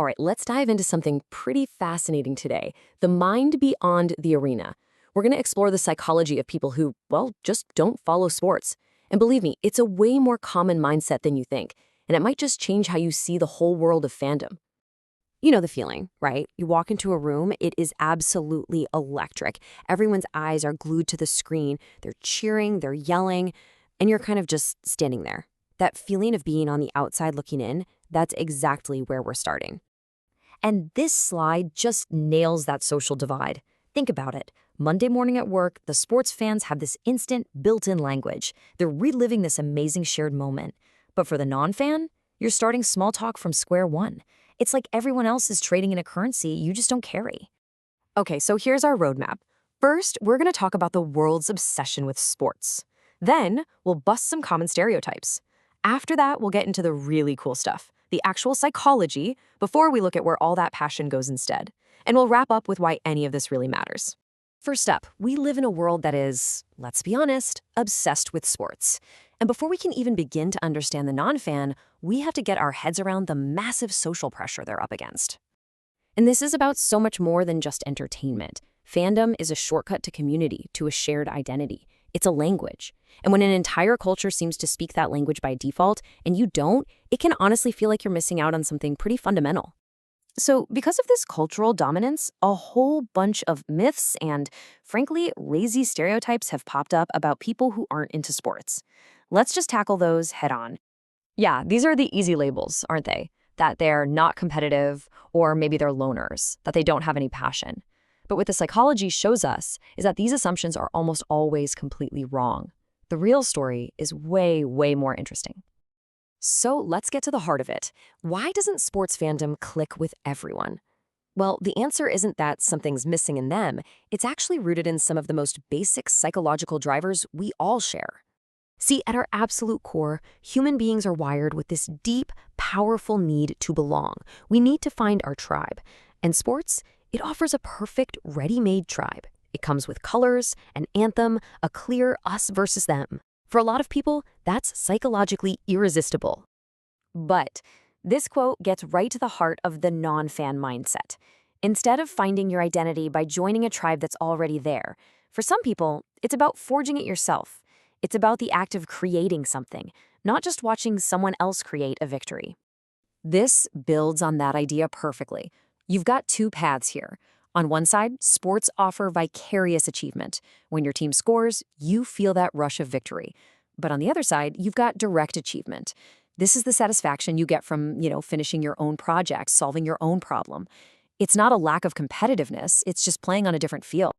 All right, let's dive into something pretty fascinating today: the mind beyond the arena. We're going to explore the psychology of people who, well, just don't follow sports. And believe me, it's a way more common mindset than you think, and it might just change how you see the whole world of fandom. You know the feeling, right? You walk into a room, it is absolutely electric. Everyone's eyes are glued to the screen. They're cheering, they're yelling, and you're kind of just standing there. That feeling of being on the outside looking in, that's exactly where we're starting. And this slide just nails that social divide. Think about it. Monday morning at work, the sports fans have this instant, built-in language. They're reliving this amazing shared moment. But for the non-fan, you're starting small talk from square one. It's like everyone else is trading in a currency you just don't carry. Okay, so here's our roadmap. First, we're going to talk about the world's obsession with sports. Then, we'll bust some common stereotypes. After that, we'll get into the really cool stuff, the actual psychology, before we look at where all that passion goes instead. And we'll wrap up with why any of this really matters. First up, we live in a world that is, let's be honest, obsessed with sports. And before we can even begin to understand the non-fan, we have to get our heads around the massive social pressure they're up against. And this is about so much more than just entertainment. Fandom is a shortcut to community, to a shared identity. It's a language. And when an entire culture seems to speak that language by default, and you don't, it can honestly feel like you're missing out on something pretty fundamental. So, because of this cultural dominance, a whole bunch of myths and, frankly, lazy stereotypes have popped up about people who aren't into sports. Let's just tackle those head on. Yeah, these are the easy labels, aren't they? That they're not competitive, or maybe they're loners, that they don't have any passion. But what the psychology shows us is that these assumptions are almost always completely wrong. The real story is way, way more interesting. So let's get to the heart of it. Why doesn't sports fandom click with everyone? Well, the answer isn't that something's missing in them. It's actually rooted in some of the most basic psychological drivers we all share. See, at our absolute core, human beings are wired with this deep, powerful need to belong. We need to find our tribe. And sports, it offers a perfect, ready-made tribe. It comes with colors, an anthem, a clear us versus them. For a lot of people, that's psychologically irresistible. But this quote gets right to the heart of the non-fan mindset. Instead of finding your identity by joining a tribe that's already there, for some people, it's about forging it yourself. It's about the act of creating something, not just watching someone else create a victory. This builds on that idea perfectly. You've got two paths here. On one side, sports offer vicarious achievement. When your team scores, you feel that rush of victory. But on the other side, you've got direct achievement. This is the satisfaction you get from, finishing your own project, solving your own problem. It's not a lack of competitiveness, it's just playing on a different field.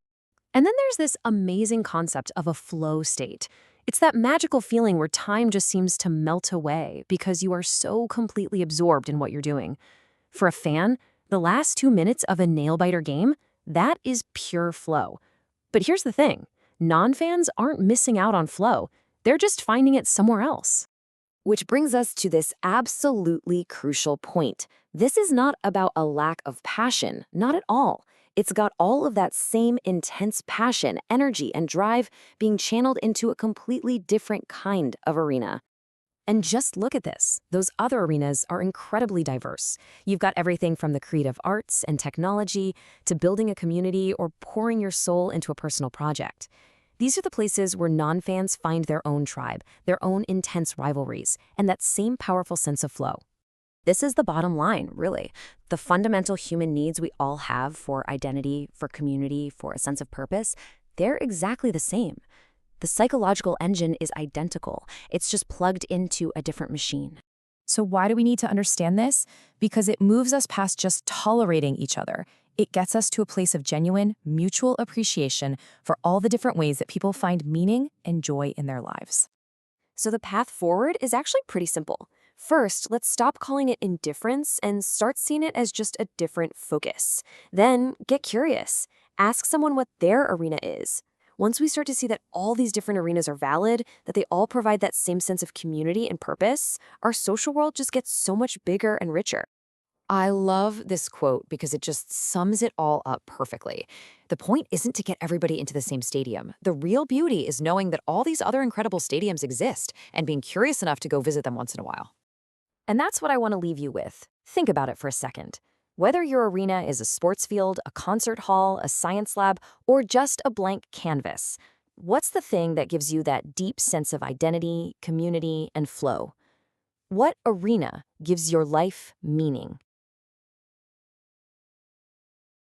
And then there's this amazing concept of a flow state. It's that magical feeling where time just seems to melt away because you are so completely absorbed in what you're doing. For a fan, the last 2 minutes of a nail-biter game, that is pure flow. But here's the thing, non-fans aren't missing out on flow. They're just finding it somewhere else. Which brings us to this absolutely crucial point. This is not about a lack of passion, not at all. It's got all of that same intense passion, energy, and drive being channeled into a completely different kind of arena. And just look at this. Those other arenas are incredibly diverse. You've got everything from the creative arts and technology to building a community or pouring your soul into a personal project. These are the places where non-fans find their own tribe, their own intense rivalries, and that same powerful sense of flow. This is the bottom line, really. The fundamental human needs we all have for identity, for community, for a sense of purpose, they're exactly the same. The psychological engine is identical. It's just plugged into a different machine. So why do we need to understand this? Because it moves us past just tolerating each other. It gets us to a place of genuine, mutual appreciation for all the different ways that people find meaning and joy in their lives. So the path forward is actually pretty simple. First, let's stop calling it indifference and start seeing it as just a different focus. Then, get curious. Ask someone what their arena is. Once we start to see that all these different arenas are valid, that they all provide that same sense of community and purpose, our social world just gets so much bigger and richer. I love this quote because it just sums it all up perfectly. The point isn't to get everybody into the same stadium. The real beauty is knowing that all these other incredible stadiums exist and being curious enough to go visit them once in a while. And that's what I want to leave you with. Think about it for a second. Whether your arena is a sports field, a concert hall, a science lab, or just a blank canvas, what's the thing that gives you that deep sense of identity, community, and flow? What arena gives your life meaning?